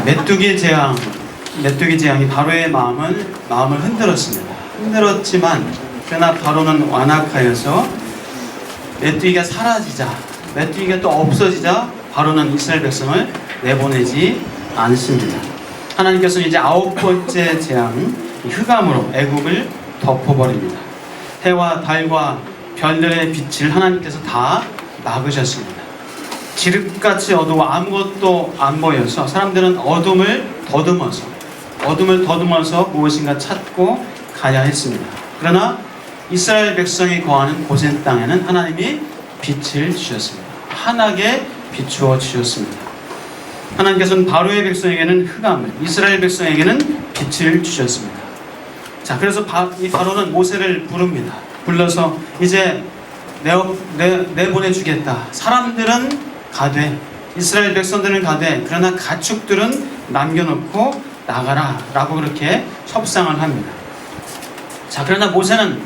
메뚜기 재앙이 바로의 마음을 흔들었습니다. 흔들었지만 그러나 바로는 완악하여서 메뚜기가 사라지자, 메뚜기가 또 없어지자 바로는 이스라엘 백성을 내보내지 않습니다. 하나님께서는 이제 9번째 재앙, 흑암으로 애굽을 덮어버립니다. 해와 달과 별들의 빛을 하나님께서 다 막으셨습니다. 지륵같이 어두워 아무것도 안 보여서 사람들은 어둠을 더듬어서 무엇인가 찾고 가야 했습니다. 그러나 이스라엘 백성이 거하는 고센 땅에는 하나님이 빛을 주셨습니다. 환하게 비추어 주셨습니다. 하나님께서는 바로의 백성에게는 흑암을, 이스라엘 백성에게는 빛을 주셨습니다. 자, 그래서 이 바로는 모세를 부릅니다. 불러서 이제 내보내주겠다. 사람들은 가되, 이스라엘 백성들은 가되, 그러나 가축들은 남겨놓고 나가라 라고 그렇게 협상을 합니다. 자, 그러나 모세는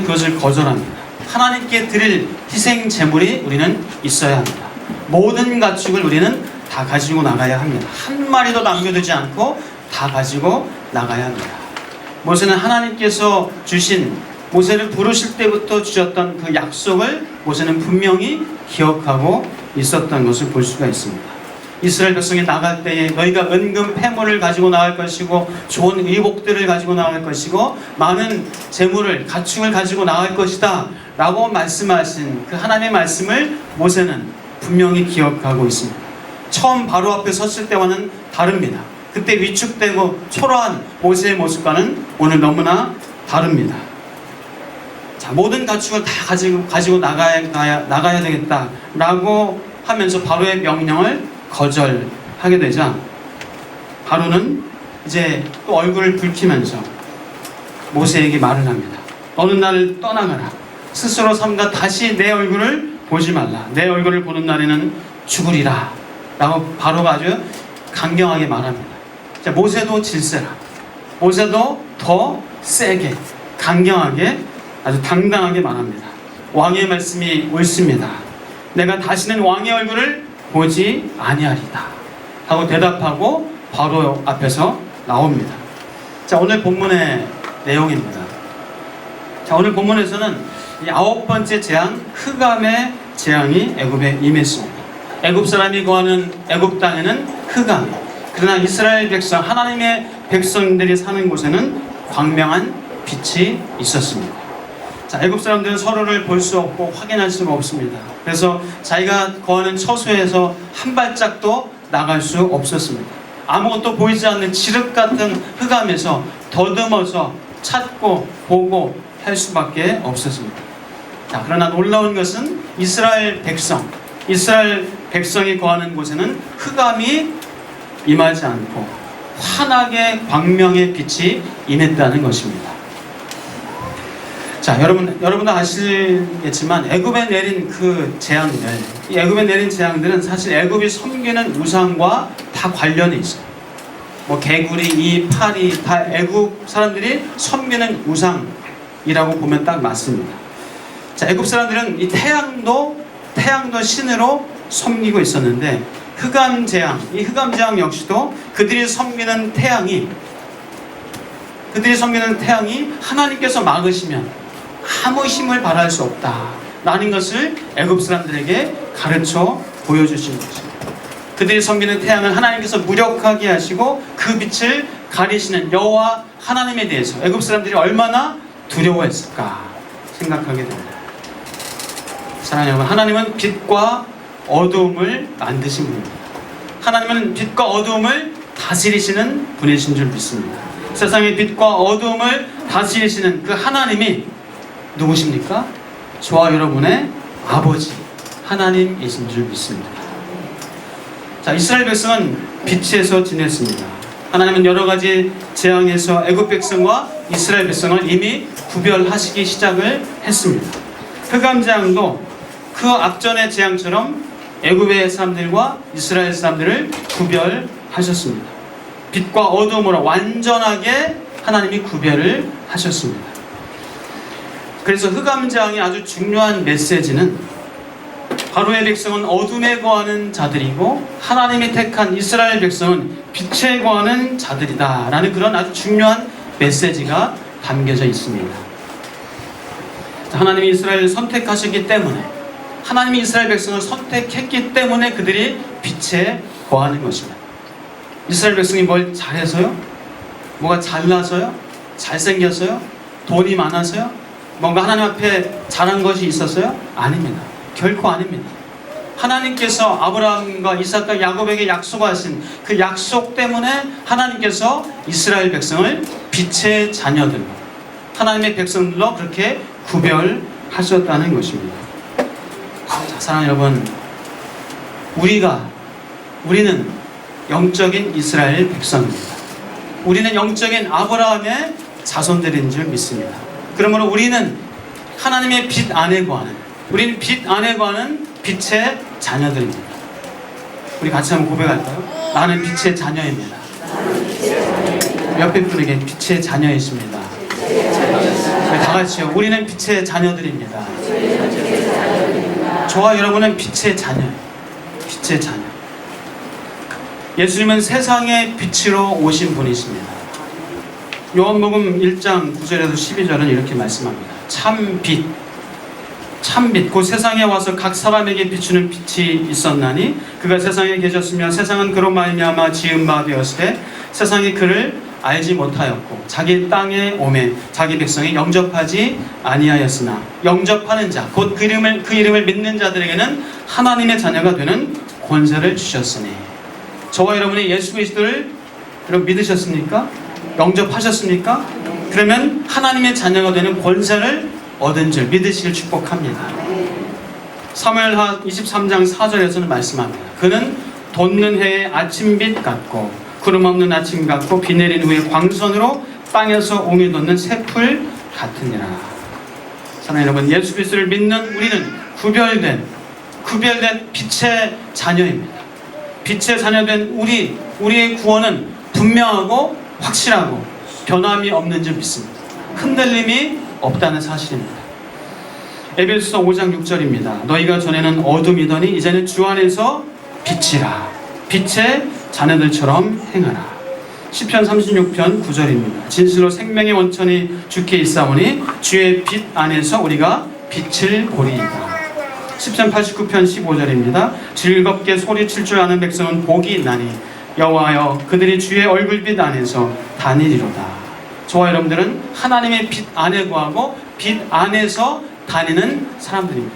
그것을 거절합니다. 하나님께 드릴 희생 제물이 우리는 있어야 합니다. 모든 가축을 우리는 다 가지고 나가야 합니다. 한 마리도 남겨두지 않고 다 가지고 나가야 합니다. 모세는 하나님께서 주신, 모세를 부르실 때부터 주셨던 그 약속을 모세는 분명히 기억하고 있었던 것을 볼 수가 있습니다. 이스라엘 백성이 나갈 때에 너희가 은금 패물을 가지고 나갈 것이고 좋은 의복들을 가지고 나갈 것이고 많은 재물을, 가축을 가지고 나갈 것이다 라고 말씀하신 그 하나님의 말씀을 모세는 분명히 기억하고 있습니다. 처음 바로 앞에 섰을 때와는 다릅니다. 그때 위축되고 초라한 모세의 모습과는 오늘 너무나 다릅니다. 자, 모든 가축을 다 가지고 나가야 되겠다라고 하면서 바로의 명령을 거절하게 되자 바로는 이제 또 얼굴을 붉히면서 모세에게 말을 합니다. 너는 나를 떠나가라. 스스로 삼가 다시 내 얼굴을 보지 말라. 내 얼굴을 보는 날에는 죽으리라 라고 바로가 아주 강경하게 말합니다. 자, 모세도 질세라. 모세도 더 세게, 강경하게, 아주 당당하게 말합니다. 왕의 말씀이 옳습니다. 내가 다시는 왕의 얼굴을 보지 아니하리다 하고 대답하고 바로 앞에서 나옵니다. 자, 오늘 본문의 내용입니다. 자, 오늘 본문에서는 이 9번째 재앙, 흑암의 재앙이 애굽에 임했습니다. 애굽 사람이 거하는 애굽 땅에는 흑암, 그러나 이스라엘 백성, 하나님의 백성들이 사는 곳에는 광명한 빛이 있었습니다. 자, 애굽 사람들은 서로를 볼 수 없고 확인할 수가 없습니다. 그래서 자기가 거하는 처소에서 한 발짝도 나갈 수 없었습니다. 아무것도 보이지 않는 지륵 같은 흑암에서 더듬어서 찾고 보고 할 수밖에 없었습니다. 자, 그러나 놀라운 것은 이스라엘 백성이 거하는 곳에는 흑암이 임하지 않고 환하게 광명의 빛이 임했다는 것입니다. 자, 여러분도 아시겠지만 애굽에 내린 그 재앙들, 이 애굽에 내린 재앙들은 사실 애굽이 섬기는 우상과 다 관련이 있어요. 뭐 개구리, 이 파리, 다 애굽 사람들이 섬기는 우상이라고 보면 딱 맞습니다. 자, 애굽 사람들은 이 태양도 신으로 섬기고 있었는데 이 흑암 재앙 역시도 그들이 섬기는 태양이 하나님께서 막으시면 아무 힘을 발할 수 없다라는 것을 애굽 사람들에게 가르쳐 보여주신 것입니다. 그들이 섬기는 태양은 하나님께서 무력하게 하시고 그 빛을 가리시는 여호와 하나님에 대해서 애굽 사람들이 얼마나 두려워했을까 생각하게 됩니다. 사랑하는 여러분, 하나님은 빛과 어두움을 만드신 분입니다. 하나님은 빛과 어두움을 다스리시는 분이신 줄 믿습니다. 세상의 빛과 어두움을 다스리시는 그 하나님이 누구십니까? 저와 여러분의 아버지 하나님이신 줄 믿습니다. 자, 이스라엘 백성은 빛에서 지냈습니다. 하나님은 여러 가지 재앙에서 애굽 백성과 이스라엘 백성을 이미 구별하시기 시작을 했습니다. 흑암 재앙도 그 앞전의 재앙처럼 애굽의 사람들과 이스라엘 사람들을 구별하셨습니다. 빛과 어둠으로 완전하게 하나님이 구별을 하셨습니다. 그래서 흑암 재앙의 아주 중요한 메시지는 바로의 백성은 어둠에 거하는 자들이고 하나님이 택한 이스라엘 백성은 빛에 거하는 자들이다 라는 그런 아주 중요한 메시지가 담겨져 있습니다. 하나님이 이스라엘을 선택하셨기 때문에, 하나님이 이스라엘 백성을 선택했기 때문에 그들이 빛에 거하는 것입니다. 이스라엘 백성이 뭘 잘해서요? 뭐가 잘나서요? 잘생겨서요? 돈이 많아서요? 뭔가 하나님 앞에 잘한 것이 있었어요? 아닙니다. 결코 아닙니다. 하나님께서 아브라함과 이삭과 야곱에게 약속하신 그 약속 때문에 하나님께서 이스라엘 백성을 빛의 자녀들, 하나님의 백성들로 그렇게 구별하셨다는 것입니다. 자, 사랑하는 여러분, 우리는 영적인 이스라엘 백성입니다. 우리는 영적인 아브라함의 자손들인 줄 믿습니다. 그러므로 우리는 하나님의 빛 안에 거하는, 우리는 빛 안에 거하는 빛의 자녀들입니다. 우리 같이 한번 고백할까요? 나는 빛의 자녀입니다. 옆에 분에게 빛의 자녀이십니다. 다 같이요. 우리는 빛의 자녀들입니다. 저와 여러분은 빛의 자녀예요. 빛의 자녀. 예수님은 세상의 빛으로 오신 분이십니다. 요한복음 1장 9절에서 12절은 이렇게 말씀합니다. 참빛, 곧 세상에 와서 각 사람에게 비추는 빛이 있었나니 그가 세상에 계셨으며 세상은 그로 말미암아 지은 바 되었으되 세상이 그를 알지 못하였고 자기 땅에 오매 자기 백성이 영접하지 아니하였으나 영접하는 자, 곧 그 이름을 믿는 자들에게는 하나님의 자녀가 되는 권세를 주셨으니. 저와 여러분이 예수 그리스도를 여러분 믿으셨습니까? 영접하셨습니까? 그러면 하나님의 자녀가 되는 권세를 얻은 줄 믿으시길 축복합니다. 사무엘하 23장 4절에서는 말씀합니다. 그는 돋는 해의 아침빛 같고 구름 없는 아침 같고 비 내린 후에 광선으로 땅에서 옹이 돋는 새풀 같으니라. 사랑하는 여러분, 예수 그리스도를 믿는 우리는 구별된 빛의 자녀입니다. 빛의 자녀된 우리의 구원은 분명하고 확실하고 변함이 없는 줄 믿습니다. 흔들림이 없다는 사실입니다. 에베소서 5장 6절입니다. 너희가 전에는 어둠이더니 이제는 주 안에서 빛이라. 빛의 자녀들처럼 행하라. 시편 36편 9절입니다. 진실로 생명의 원천이 주께 있사오니 주의 빛 안에서 우리가 빛을 보리이다. 시편 89편 15절입니다. 즐겁게 소리칠 줄 아는 백성은 복이 있나니 여호와여 그들이 주의 얼굴빛 안에서 다니리로다. 저와 여러분들은 하나님의 빛 안에 거하고 빛 안에서 다니는 사람들입니다.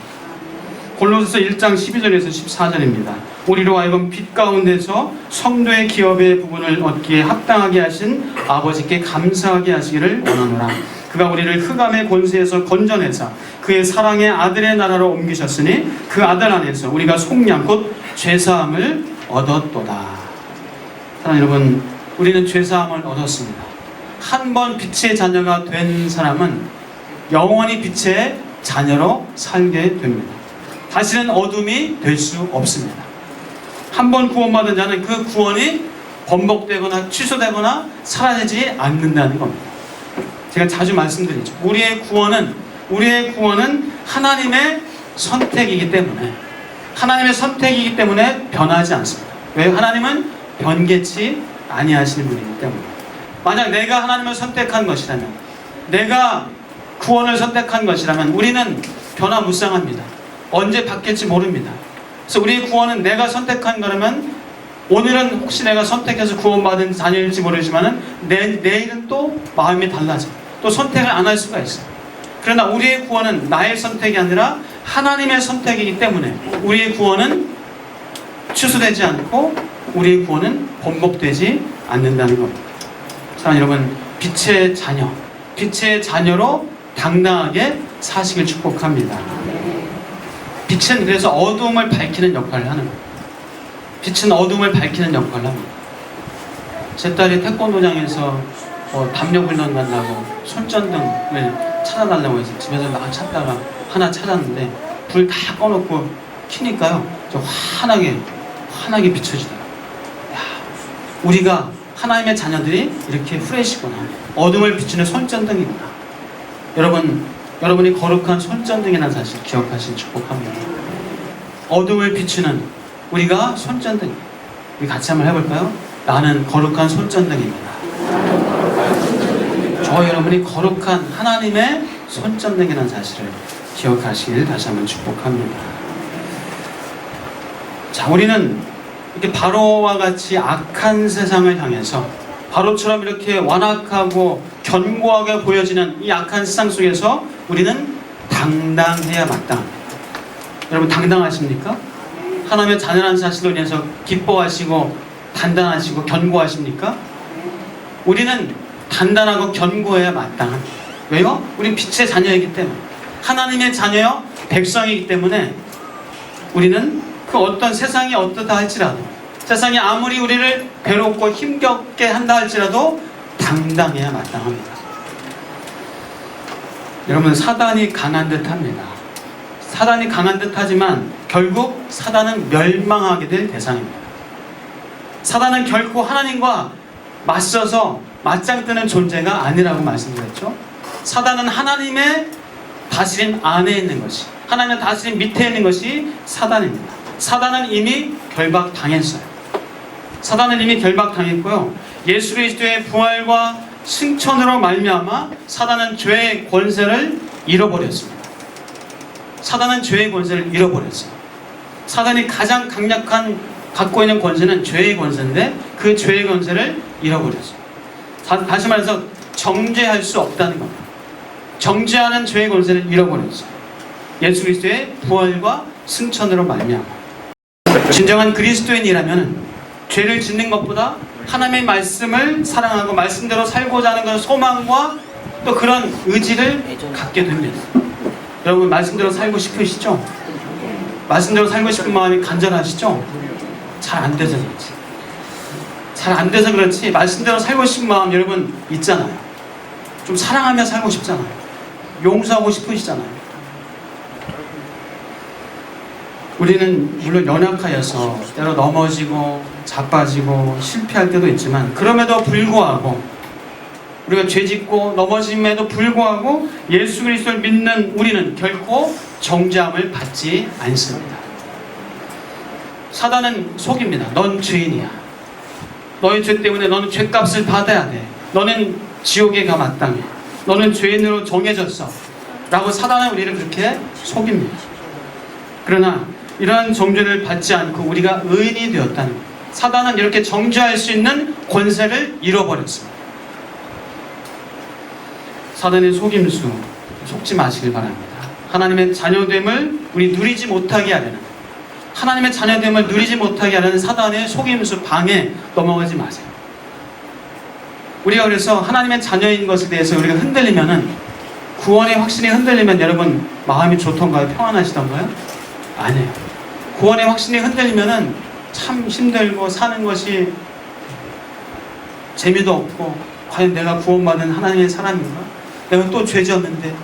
골로새서 1장 12절에서 14절입니다. 우리로 하여금 빛 가운데서 성도의 기업의 부분을 얻기에 합당하게 하신 아버지께 감사하게 하시기를 원하노라. 그가 우리를 흑암의 권세에서 건져내사 그의 사랑의 아들의 나라로 옮기셨으니 그 아들 안에서 우리가 속량 곧 죄사함을 얻었도다. 사랑하는 여러분, 우리는 죄사함을 얻었습니다. 한 번 빛의 자녀가 된 사람은 영원히 빛의 자녀로 살게 됩니다. 다시는 어둠이 될 수 없습니다. 한 번 구원받은 자는 그 구원이 번복되거나 취소되거나 사라지지 않는다는 겁니다. 제가 자주 말씀드리죠. 우리의 구원은 하나님의 선택이기 때문에 변하지 않습니다. 왜? 하나님은 변개치 아니하시는 분이기 때문에. 만약 내가 하나님을 선택한 것이라면, 내가 구원을 선택한 것이라면 우리는 변화무쌍합니다. 언제 바뀔지 모릅니다. 그래서 우리의 구원은 내가 선택한 거라면 오늘은 혹시 내가 선택해서 구원받은 자녀일지 모르지만 내일은 또 마음이 달라져. 또 선택을 안 할 수가 있어요. 그러나 우리의 구원은 나의 선택이 아니라 하나님의 선택이기 때문에 우리의 구원은 취소되지 않고 우리의 구원은 번복되지 않는다는 겁니다. 사랑하는 여러분, 빛의 자녀로 당당하게 사시길 축복합니다. 빛은 그래서 어두움을 밝히는 역할을 하는 거예요. 빛은 어두움을 밝히는 역할을 합니다. 제 딸이 태권도장에서 담요 훈련 간다고 손전등을 찾아달라고 해서 집에서 막 찾다가 하나 찾았는데 불 다 꺼놓고 켜니까요 저 환하게 비춰지더라고요. 우리가 하나님의 자녀들이 이렇게 후레시구나. 어둠을 비추는 손전등이구나. 여러분이 거룩한 손전등이라는 사실 기억하시길 축복합니다. 어둠을 비추는 우리가 손전등. 우리 같이 한번 해볼까요? 나는 거룩한 손전등입니다. 저 여러분이 거룩한 하나님의 손전등이라는 사실을 기억하시길 다시 한번 축복합니다. 자, 우리는 이렇게 바로와 같이 악한 세상을 향해서 바로처럼 이렇게 완악하고 견고하게 보여지는 이 악한 세상 속에서 우리는 당당해야 마땅합니다. 여러분 당당하십니까? 하나님의 자녀라는 사실로 인해서 기뻐하시고 단단하시고 견고하십니까? 우리는 단단하고 견고해야 마땅합니다. 왜요? 우리는 빛의 자녀이기 때문에, 하나님의 자녀요 백성이기 때문에 우리는 그 어떤 세상이 어떠다 할지라도, 세상이 아무리 우리를 괴롭고 힘겹게 한다 할지라도 당당해야 마땅합니다. 여러분, 사단이 강한 듯합니다. 사단이 강한 듯하지만 결국 사단은 멸망하게 될 대상입니다. 사단은 결코 하나님과 맞서서 맞짱 뜨는 존재가 아니라고 말씀드렸죠. 사단은 하나님의 다스림 안에 있는 것이, 하나님의 다스림 밑에 있는 것이 사단입니다. 사단은 이미 결박당했어요. 사단은 이미 결박당했고요. 예수 그리스도의 부활과 승천으로 말미암아 사단은 죄의 권세를 잃어버렸습니다. 사단은 죄의 권세를 잃어버렸어요. 사단이 가장 강력한 갖고 있는 권세는 죄의 권세인데 그 죄의 권세를 잃어버렸어요. 다시 말해서 정죄할 수 없다는 겁니다. 정죄하는 죄의 권세를 잃어버렸어요. 예수 그리스도의 부활과 승천으로 말미암아. 진정한 그리스도인이라면 죄를 짓는 것보다 하나님의 말씀을 사랑하고 말씀대로 살고자 하는 그런 소망과 또 그런 의지를 갖게 됩니다. 여러분, 말씀대로 살고 싶으시죠? 말씀대로 살고 싶은 마음이 간절하시죠? 잘 안 돼서 그렇지. 잘 안 돼서 그렇지. 말씀대로 살고 싶은 마음 여러분 있잖아요. 좀 사랑하며 살고 싶잖아요. 용서하고 싶으시잖아요. 우리는 물론 연약하여서 때로 넘어지고 자빠지고 실패할 때도 있지만, 그럼에도 불구하고 우리가 죄짓고 넘어짐에도 불구하고 예수 그리스도를 믿는 우리는 결코 정죄함을 받지 않습니다. 사단은 속입니다. 넌 죄인이야. 너의 죄 때문에 너는 죄값을 받아야 돼. 너는 지옥에 가 마땅해. 너는 죄인으로 정해졌어. 라고 사단은 우리를 그렇게 속입니다. 그러나 이러한 정죄를 받지 않고 우리가 의인이 되었다는 것, 사단은 이렇게 정죄할 수 있는 권세를 잃어버렸습니다. 사단의 속임수 속지 마시길 바랍니다. 하나님의 자녀됨을 우리 누리지 못하게 하려는, 하나님의 자녀됨을 누리지 못하게 하려는 사단의 속임수 방에 넘어가지 마세요. 우리가 그래서 하나님의 자녀인 것에 대해서 우리가 흔들리면은, 구원의 확신이 흔들리면 여러분 마음이 좋던가요? 평안하시던가요? 아니에요. 구원의 확신이 흔들리면은 참 힘들고 사는 것이 재미도 없고, 과연 내가 구원받은 하나님의 사람인가? 내가 또 죄졌는데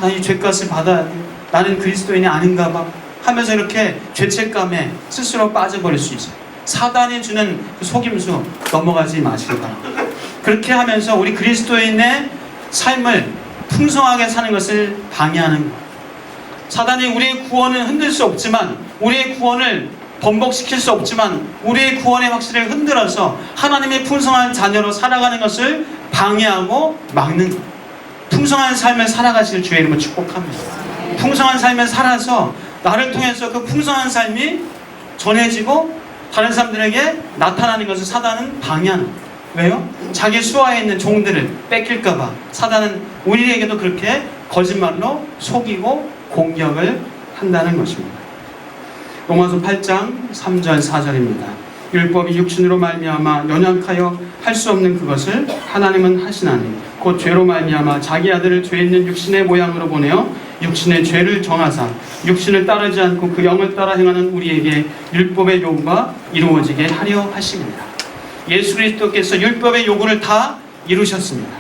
나 이 죄값을 받아야 돼. 나는 그리스도인이 아닌가 봐 하면서 이렇게 죄책감에 스스로 빠져버릴 수 있어요. 사단이 주는 그 속임수 넘어가지 마시기 바랍니다. 그렇게 하면서 우리 그리스도인의 삶을 풍성하게 사는 것을 방해하는 것. 사단이 우리의 구원을 흔들 수 없지만, 우리의 구원을 번복시킬 수 없지만, 우리의 구원의 확신을 흔들어서 하나님의 풍성한 자녀로 살아가는 것을 방해하고 막는 것. 풍성한 삶을 살아가실 주의 이름으로 축복합니다. 풍성한 삶을 살아서 나를 통해서 그 풍성한 삶이 전해지고 다른 사람들에게 나타나는 것을 사단은 방해하는 거예요. 왜요? 자기 수하에 있는 종들을 뺏길까봐 사단은 우리에게도 그렇게 거짓말로 속이고 공격을 한다는 것입니다. 로마서 8장 3절 4절입니다. 율법이 육신으로 말미암아 연약하여 할 수 없는 그것을 하나님은 하시나니 곧 죄로 말미암아 자기 아들을 죄 있는 육신의 모양으로 보내어 육신의 죄를 정하사 육신을 따르지 않고 그 영을 따라 행하는 우리에게 율법의 요구가 이루어지게 하려 하십니다. 예수 그리스도께서 율법의 요구를 다 이루셨습니다.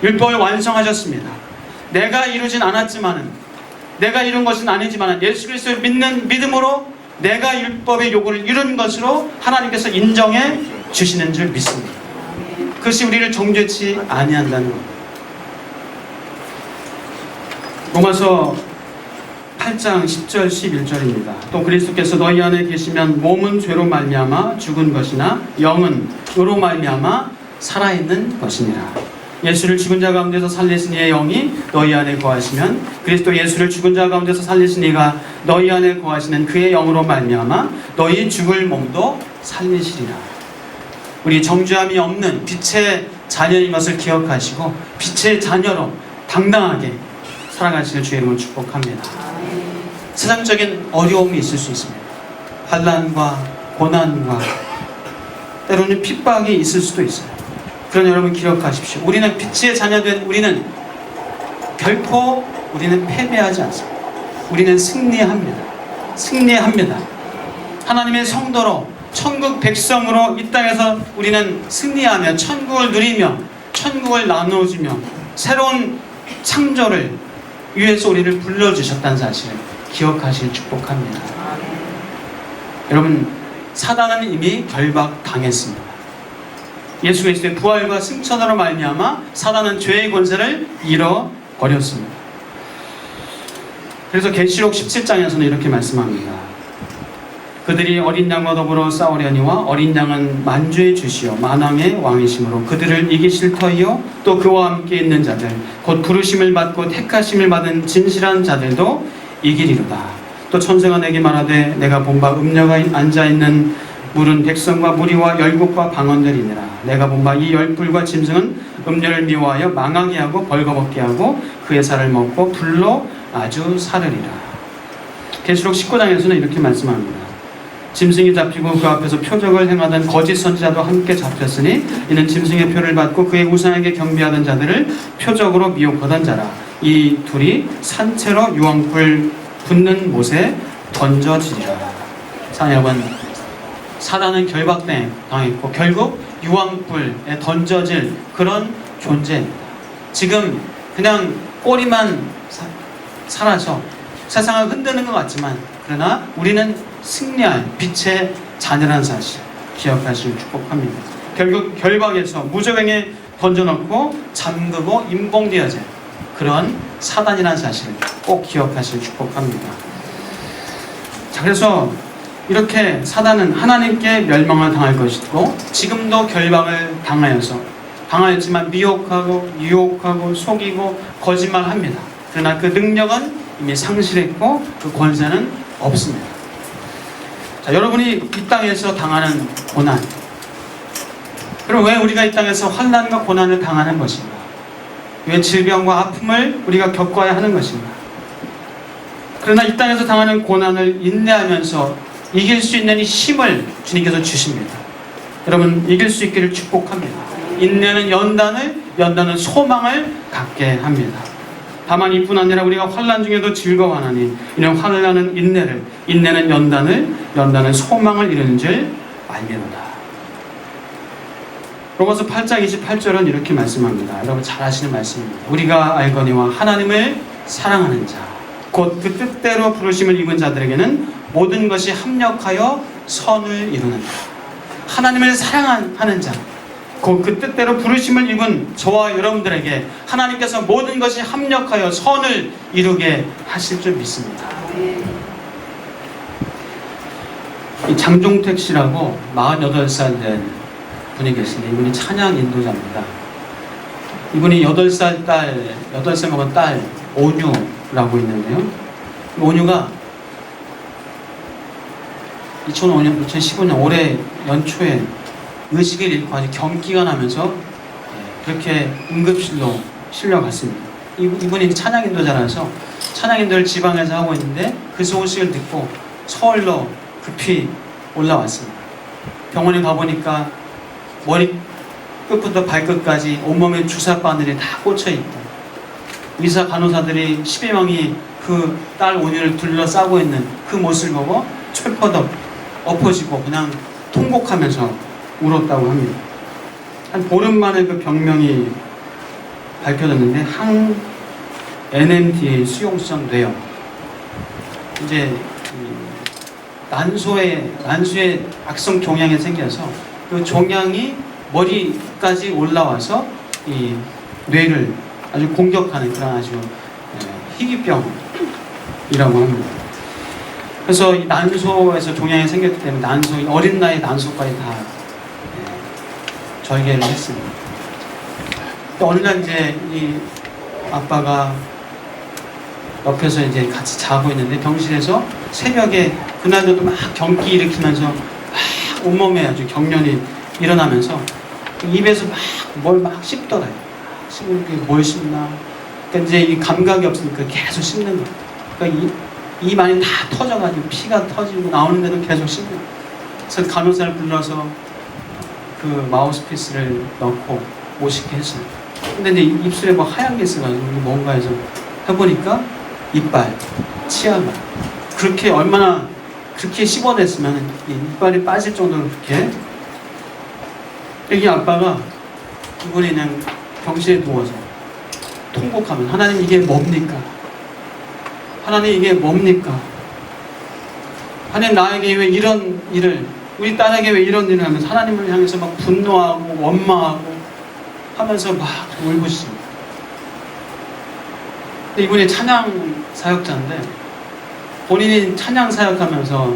율법을 완성하셨습니다. 내가 이루진 않았지만은, 내가 이룬 것은 아니지만 예수 그리스도를 믿는 믿음으로 내가 율법의 요구를 이룬 것으로 하나님께서 인정해 주시는 줄 믿습니다. 그것이 우리를 정죄치 아니한다는 것. 로마서 8장 10절 11절입니다. 또 그리스도께서 너희 안에 계시면 몸은 죄로 말미암아 죽은 것이나 영은 의로 말미암아 살아있는 것이니라. 예수를 죽은 자 가운데서 살리신 이의 영이 너희 안에 거하시면 그리스도 예수를 죽은 자 가운데서 살리신 이가 너희 안에 거하시는 그의 영으로 말미암아 너희 죽을 몸도 살리시리라. 우리 정죄함이 없는 빛의 자녀인 것을 기억하시고 빛의 자녀로 당당하게 살아가시길 주의 이름으로 축복합니다. 세상적인 어려움이 있을 수 있습니다. 환난과 고난과 때로는 핍박이 있을 수도 있어요. 그러나 여러분 기억하십시오. 우리는 빛의 자녀된 우리는 결코 우리는 패배하지 않습니다. 우리는 승리합니다. 승리합니다. 하나님의 성도로 천국 백성으로 이 땅에서 우리는 승리하며 천국을 누리며 천국을 나누어주며 새로운 창조를 위해서 우리를 불러주셨다는 사실을 기억하시길 축복합니다. 여러분, 사단은 이미 결박당했습니다. 예수 그리스도의 부활과 승천으로 말미암아 사단은 죄의 권세를 잃어버렸습니다. 그래서 계시록 17장에서는 이렇게 말씀합니다. 그들이 어린 양과 더불어 싸우려니와 어린 양은 만주의 주시요 만왕의 왕이심으로 그들을 이기실 터이요 또 그와 함께 있는 자들 곧 부르심을 받고 택하심을 받은 진실한 자들도 이기리로다. 또 천사가 내게 말하되 내가 본 바 음녀가 앉아있는 물은 백성과 무리와 열국과 방언들이니라. 내가 본 바 이 열불과 짐승은 음녀를 미워하여 망하게 하고 벌거벗게 하고 그의 살을 먹고 불로 아주 사르리라. 계시록 19장에서는 이렇게 말씀합니다. 짐승이 잡히고 그 앞에서 표적을 행하던 거짓 선지자도 함께 잡혔으니 이는 짐승의 표를 받고 그의 우상에게 경배하던 자들을 표적으로 미혹하던 자라. 이 둘이 산채로 유황불 붙는 못에 던져지리라. 자, 여러분, 사단은 결박당했고 결국 유황불에 던져질 그런 존재입니다. 지금 그냥 꼬리만 살아서 세상을 흔드는 것 같지만 그러나 우리는 승리할 빛의 자녀라는 사실 기억하시길 축복합니다. 결국 결박에서 무저갱에 던져놓고 잠그고 임봉되어진 그런 사단이라는 사실을 꼭 기억하시길 축복합니다. 자, 그래서 이렇게 사단은 하나님께 멸망을 당할 것이고 지금도 결박을 당하였지만 미혹하고 유혹하고 속이고 거짓말합니다. 그러나 그 능력은 이미 상실했고 그 권세는 없습니다. 자, 여러분이 이 땅에서 당하는 고난, 그럼 왜 우리가 이 땅에서 환난과 고난을 당하는 것인가? 왜 질병과 아픔을 우리가 겪어야 하는 것인가? 그러나 이 땅에서 당하는 고난을 인내하면서 이길 수 있는 이 힘을 주님께서 주십니다. 여러분, 이길 수 있기를 축복합니다. 인내는 연단은 소망을 갖게 합니다. 다만 이뿐 아니라 우리가 환난 중에도 즐거워하나니 이는 환난은 인내는 연단은 소망을 이루는 줄 알미로다. 로마서 8장 28절은 이렇게 말씀합니다. 여러분 잘 아시는 말씀입니다. 우리가 알거니와 하나님을 사랑하는 자 곧 그 뜻대로 부르심을 입은 자들에게는 모든 것이 합력하여 선을 이루는다. 하나님을 사랑하는 자 곧 그 뜻대로 부르심을 입은 저와 여러분들에게 하나님께서 모든 것이 합력하여 선을 이루게 하실 줄 믿습니다. 이 장종택 씨라고 48살 된 분이 계신데 이분이 찬양 인도자입니다. 이분이 8살 먹은 딸 온유라고 있는데요. 온유가 2015년 올해 연초에 의식을 잃고 아주 경기가 나면서 그렇게 응급실로 실려갔습니다. 이분이 찬양인도자라서 찬양인도를 지방에서 하고 있는데 그 소식을 듣고 서울로 급히 올라왔습니다. 병원에 가보니까 머리 끝부터 발끝까지 온몸에 주사바늘이 다 꽂혀있고 의사 간호사들이 10여 명이 그 딸 온유를 둘러싸고 있는 그 모습을 보고 철퍼덕 엎어지고 그냥 통곡하면서 울었다고 합니다. 한 보름 만에 그 병명이 밝혀졌는데 항 NMDA 수용성 뇌염. 이제 난소에 악성 종양이 생겨서 그 종양이 머리까지 올라와서 이 뇌를 아주 공격하는 그런 아주 희귀병 합니다. 그래서 이 난소에서 종양이 생겼기 때문에 어린 나이 난소까지 다 절개를 했습니다. 어느 날 이제 이 아빠가 옆에서 이제 같이 자고 있는데 병실에서 새벽에 그날도 막 경기 일으키면서 막 온몸에 아주 경련이 일어나면서 입에서 막 뭘 막 씹더라고요. 씹는 게 뭘 씹나? 그러니까 이제 이 감각이 없으니까 계속 씹는 거예요. 그러니까 입 안이 다 터져가지고 피가 터지고 나오는데도 계속 씹는 거예요. 그래서 간호사를 불러서 그 마우스피스를 넣고 못 씹게 했어요. 근데 이제 입술에 뭐 하얀 게 있어가지고 뭔가 해서 해보니까 이빨, 치아가 그렇게 얼마나 그렇게 씹어냈으면 이빨이 빠질 정도로 그렇게 이 아빠가 이분이 그냥 병실에 누워서 통곡하면 하나님 이게 뭡니까? 하나님 이게 뭡니까? 하나님 나에게 왜 이런 일을 우리 딸에게 왜 이런 일을 하면서 하나님을 향해서 막 분노하고 원망하고 하면서 막 울부짖습니다. 이분이 찬양 사역자인데 본인이 찬양 사역하면서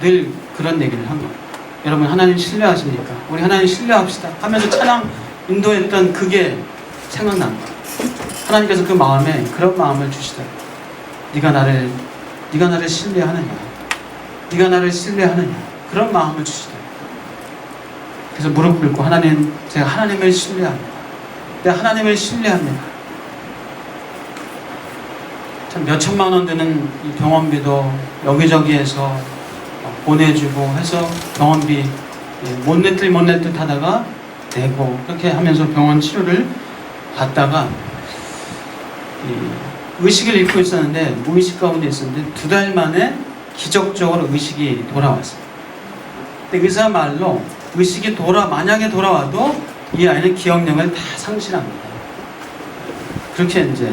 늘 그런 얘기를 한 거예요. 여러분 하나님 신뢰하십니까? 우리 하나님 신뢰합시다 하면서 찬양 인도했던 그게 생각난 거예요. 하나님께서 그 마음에 그런 마음을 주시더라고요. 네가 나를 신뢰하느냐? 네가 나를 신뢰하느냐? 그런 마음을 주시더라고요. 그래서 무릎 꿇고 하나님, 제가 하나님을 신뢰합니다. 내가 하나님을 신뢰합니다. 참 몇천만 원 드는 이 병원비도 여기저기에서 보내주고 해서 병원비 못 낼 듯 하다가 내고 그렇게 하면서 병원 치료를 받다가 의식을 잃고 있었는데 무의식 가운데 있었는데 2달 만에 기적적으로 의식이 돌아왔어요. 근데 의사 말로 의식이 만약에 돌아와도 이 아이는 기억력을 다 상실합니다. 그렇게 이제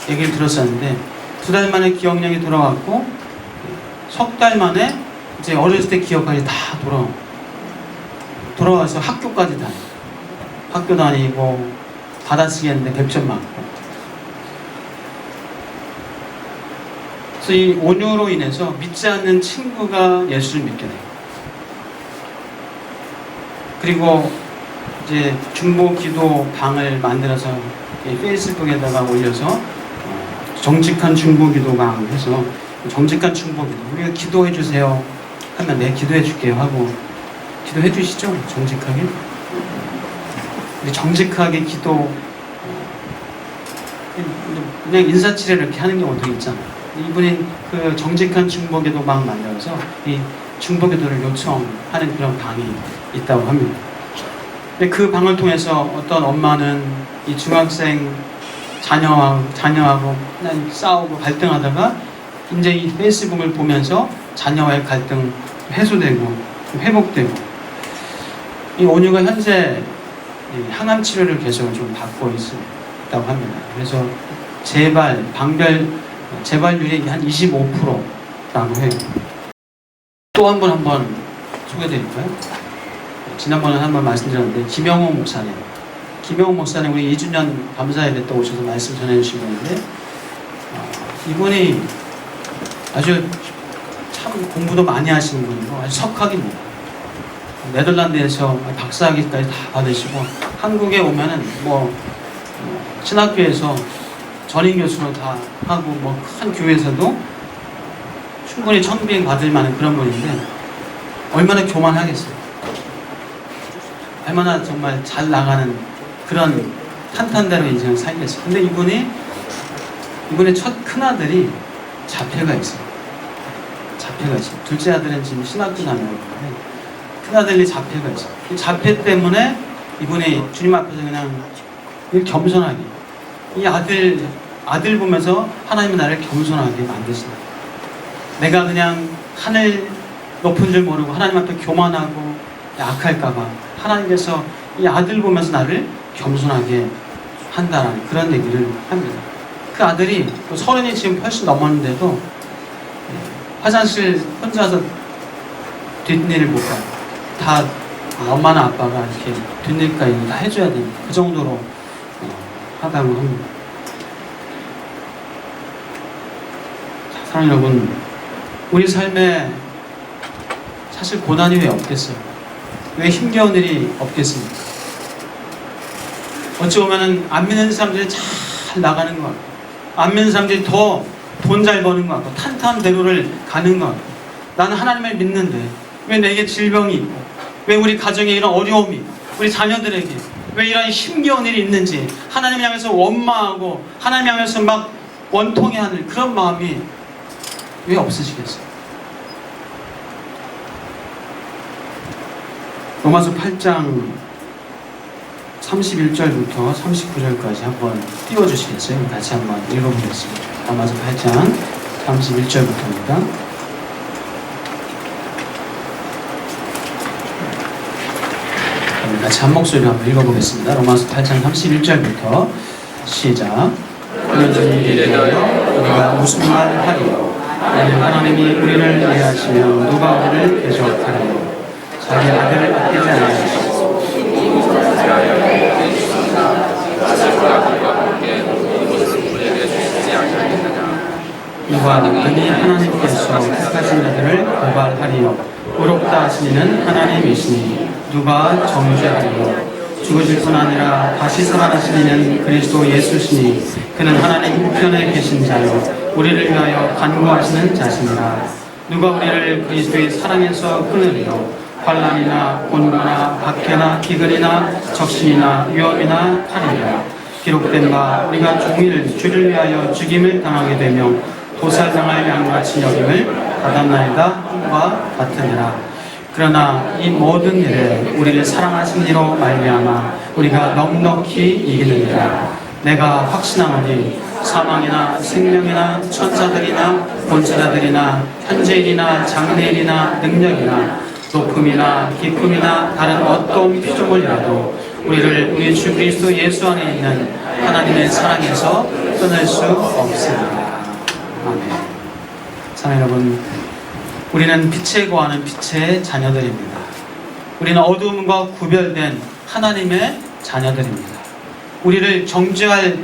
얘기를 들었었는데 2달 만에 기억력이 돌아왔고 석 달 만에 이제 어렸을 때 기억까지 다 돌아와서 학교까지 다니고 학교 다니고 받아쓰기 했는데 100점 맞고 그래서 이 온유로 인해서 믿지 않는 친구가 예수를 믿게 돼요. 그리고 이제 중보 기도 방을 만들어서 페이스북에다가 올려서 정직한 중보 기도방 해서 정직한 중보 기도 우리가 기도해 주세요 하면 네 기도해 줄게요 하고 기도해 주시죠. 정직하게 우리 정직하게 기도 그냥 인사치레 이렇게 하는 경우도 있잖아요. 이분이 그 정직한 중보 기도방 만들어서 이 중보 기도를 요청하는 그런 방이 있다고 합니다. 근데 그 방을 통해서 어떤 엄마는 이 중학생 자녀하고 싸우고 갈등하다가 이제 이 페이스북을 보면서 자녀와의 갈등 해소되고 회복되고 이 온유가 현재 항암 치료를 계속 좀 받고 있다고 합니다. 그래서 재발률이 한 25%라고 해요. 또 한번 소개해드릴까요? 지난번에 한번 말씀드렸는데 김영호 목사님 우리 2주년 감사예배 때 오셔서 말씀 전해주신 분인데 이분이 아주 참 공부도 많이 하시는 분이고 아주 석학입니다. 네덜란드에서 박사학위까지 다 받으시고 한국에 오면은 신학교에서 전임 교수로 다 하고 큰 교회에서도 충분히 천비행 받을 만한 그런 분인데 얼마나 교만하겠어요. 얼마나 정말 잘 나가는 그런 탄탄대로 인생을 살겠어요. 근데 이분의 첫 큰아들이 자폐가 있어요. 둘째 아들은 지금 신학교 다니는데 큰아들이 자폐가 있어요. 이 자폐 때문에 이분이 주님 앞에서 그냥 겸손하게 이 아들 보면서 하나님은 나를 겸손하게 만드신다. 내가 그냥 하늘 높은 줄 모르고 하나님 앞에 교만하고 악할까봐 하나님께서 이 아들 보면서 나를 겸손하게 한다는 그런 얘기를 합니다. 그 아들이 30이 지금 훨씬 넘었는데도 화장실 혼자서 뒷일을 못 가요. 다 엄마나 아빠가 이렇게 뒷일까지 다 해줘야 됩니다. 그 정도로 하다고 합니다. 사랑하는 여러분, 우리 삶에 사실 고난이 왜 없겠어요? 왜 힘겨운 일이 없겠습니까? 어찌 보면은 안 믿는 사람들이 잘 나가는 것 같고, 안 믿는 사람들이 더 돈 잘 버는 것 같고, 탄탄대로를 가는 것 같고, 나는 하나님을 믿는데 왜 내게 질병이 있고, 왜 우리 가정에 이런 어려움이, 우리 자녀들에게 왜 이런 힘겨운 일이 있는지 하나님 향해서 원망하고 하나님 향해서 막 원통해하는 그런 마음이 왜 없으시겠어요? 로마서 8장 31절부터 39절까지 한번 띄워주시겠어요? 같이 한번 읽어보겠습니다. 로마서 8장 31절부터입니다. 같이 한 목소리로 한번 읽어보겠습니다. 로마서 8장 31절부터 시작. 그런 일에 대하여 우리가 무슨 말을 하리요? 만약 하나님이 우리를 이해하시면 누가 우리를 대적하리요? 자기 아들을 아끼지 않으시고 이와 은히 하나님께서 택하신 자들을 고발하리요. 의롭다 하시니는 하나님이시니 누가 정죄하리요? 죽으실 뿐 아니라 다시 살아나시니는 그리스도 예수시니 그는 하나님 우편에 계신 자요 우리를 위하여 간구하시는 자시니라. 누가 우리를 그리스도의 사랑에서 끊으리요? 환난이나 곤고나 박해나 기근이나 적신이나 위험이나 칼이라. 기록된 바 우리가 종일 주를 위하여 죽임을 당하게 되며 도살당할 양같이 여김을 받았나이다 함과 같으니라. 그러나 이 모든 일에 우리를 사랑하신 이로 말미암아 우리가 넉넉히 이기느니라. 내가 확신하노니 사망이나 생명이나 천사들이나 권세자들이나 현재일이나 장래일이나 능력이나 높음이나 깊음이나 다른 어떤 피조물이라도 우리를 우리 주 그리스도 예수 안에 있는 하나님의 사랑에서 끊을 수 없습니다. 아멘. 사랑하는 여러분, 우리는 빛에 거하는 빛의 자녀들입니다. 우리는 어두움과 구별된 하나님의 자녀들입니다. 우리를 정죄할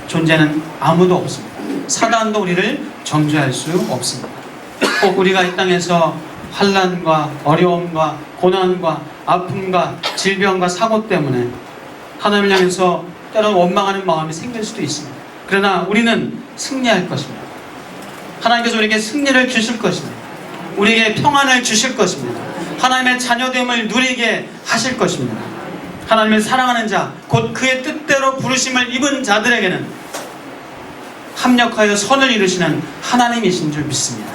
존재는 아무도 없습니다. 사단도 우리를 정죄할 수 없습니다. 꼭 우리가 이 땅에서 환난과 어려움과 고난과 아픔과 질병과 사고 때문에 하나님을 향해서 때로는 원망하는 마음이 생길 수도 있습니다. 그러나 우리는 승리할 것입니다. 하나님께서 우리에게 승리를 주실 것입니다. 우리에게 평안을 주실 것입니다. 하나님의 자녀됨을 누리게 하실 것입니다. 하나님을 사랑하는 자, 곧 그의 뜻대로 부르심을 입은 자들에게는 합력하여 선을 이루시는 하나님이신 줄 믿습니다.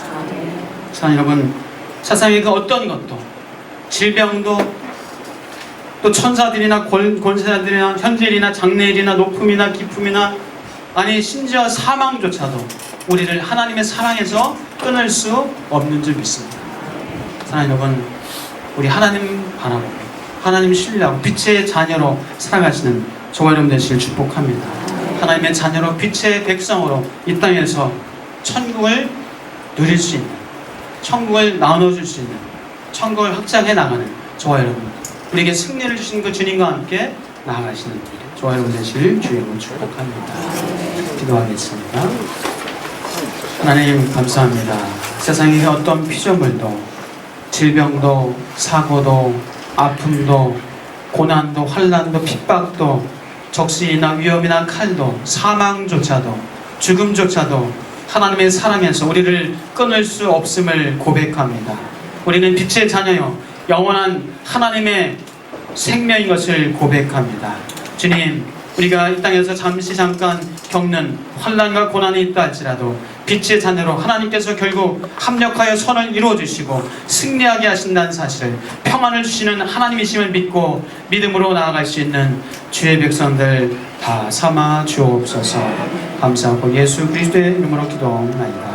사랑하는 여러분, 세상의 그 어떤 것도, 질병도, 또 천사들이나 권세자들이나 현재일이나 장래일이나 높음이나 깊음이나, 아니 심지어 사망조차도 우리를 하나님의 사랑에서 끊을 수 없는 줄 믿습니다. 사랑하는 여러분, 우리 하나님 바라보고 하나님 신뢰하고 빛의 자녀로 살아가시는 저와 여러분 되시길 축복합니다. 하나님의 자녀로 빛의 백성으로 이 땅에서 천국을 누릴 수 있는, 천국을 나눠줄 수 있는, 천국을 확장해 나가는 저와 여러분, 우리에게 승리를 주신 그 주님과 함께 나아가시는 저와 여러분 되시길 주님으로 축복합니다. 기도하겠습니다. 하나님 감사합니다. 세상의 어떤 피조물도, 질병도, 사고도, 아픔도, 고난도, 환난도, 핍박도, 적신이나 위험이나 칼도, 사망조차도, 죽음조차도 하나님의 사랑에서 우리를 끊을 수 없음을 고백합니다. 우리는 빛의 자녀요 영원한 하나님의 생명인 것을 고백합니다. 주님, 우리가 이 땅에서 잠깐 겪는 환난과 고난이 있다 할지라도 빛의 자녀로 하나님께서 결국 합력하여 선을 이루어주시고 승리하게 하신다는 사실을, 평안을 주시는 하나님이심을 믿고 믿음으로 나아갈 수 있는 주의 백성들 다 삼아 주옵소서. 감사하고 예수 그리스도의 이름으로 기도하옵나이다.